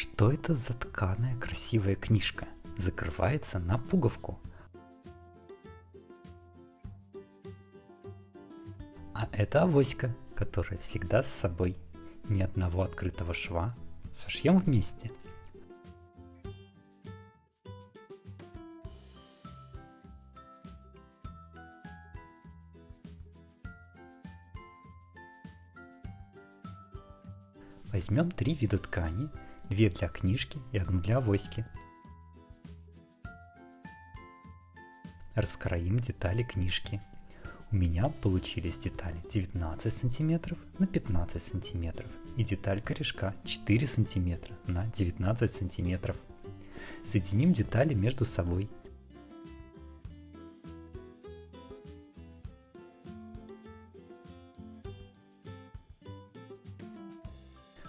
Что это за тканая красивая книжка? Закрывается на пуговку. А это авоська, которая всегда с собой. Ни одного открытого шва. Сошьем вместе. Возьмем 3 вида ткани, 2 для книжки и 1 для авоськи. Раскроим детали книжки. У меня получились детали 19 см на 15 см и деталь корешка 4 см на 19 см. Соединим детали между собой.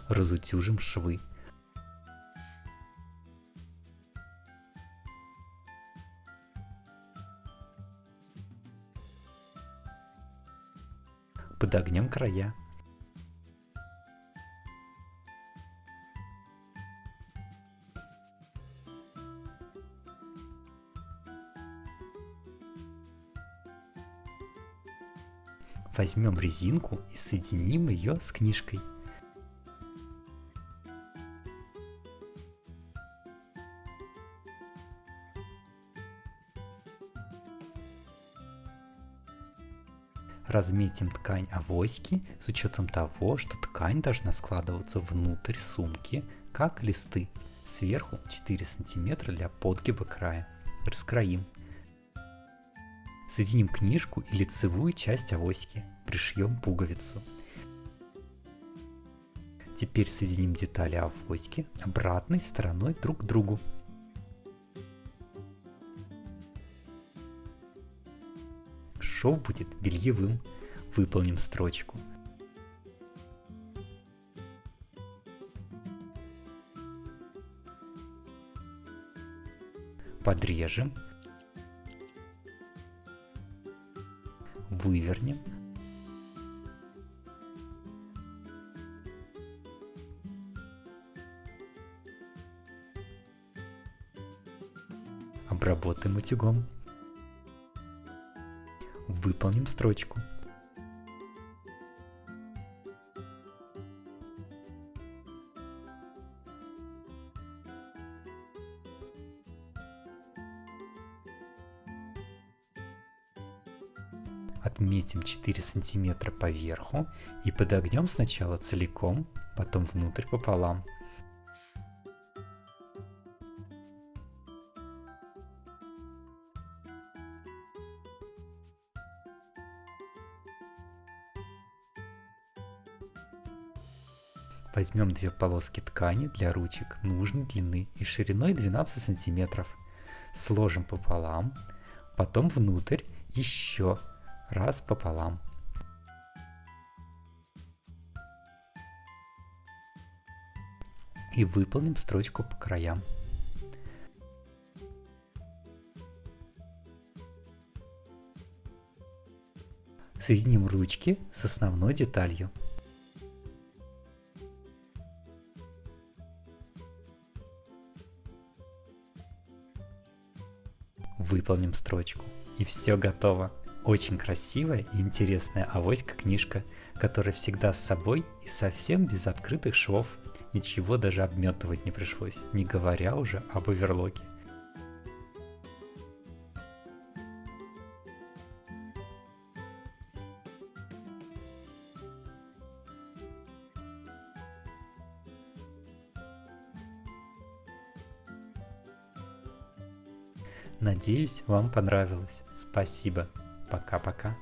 Разутюжим швы. Подогнем края. Возьмем резинку и соединим ее с книжкой. Разметим ткань авоськи с учетом того, что ткань должна складываться внутрь сумки, как листы. Сверху 4 см для подгиба края. Раскроим. Соединим книжку и лицевую часть авоськи. Пришьем пуговицу. Теперь соединим детали авоськи обратной стороной друг к другу. Шов будет бельевым. Выполним строчку. Подрежем. Вывернем. Обработаем утюгом. Выполним строчку. Отметим 4 см по верху и подогнем сначала целиком, потом внутрь пополам. Возьмем 2 полоски ткани для ручек нужной длины и шириной 12 см. Сложим пополам, потом внутрь еще раз пополам. И выполним строчку по краям. Соединим ручки с основной деталью. Выполним строчку. И все готово. Очень красивая и интересная авоська-книжка, которая всегда с собой и совсем без открытых швов. Ничего даже обметывать не пришлось, не говоря уже об оверлоке. Надеюсь, вам понравилось. Спасибо. Пока-пока.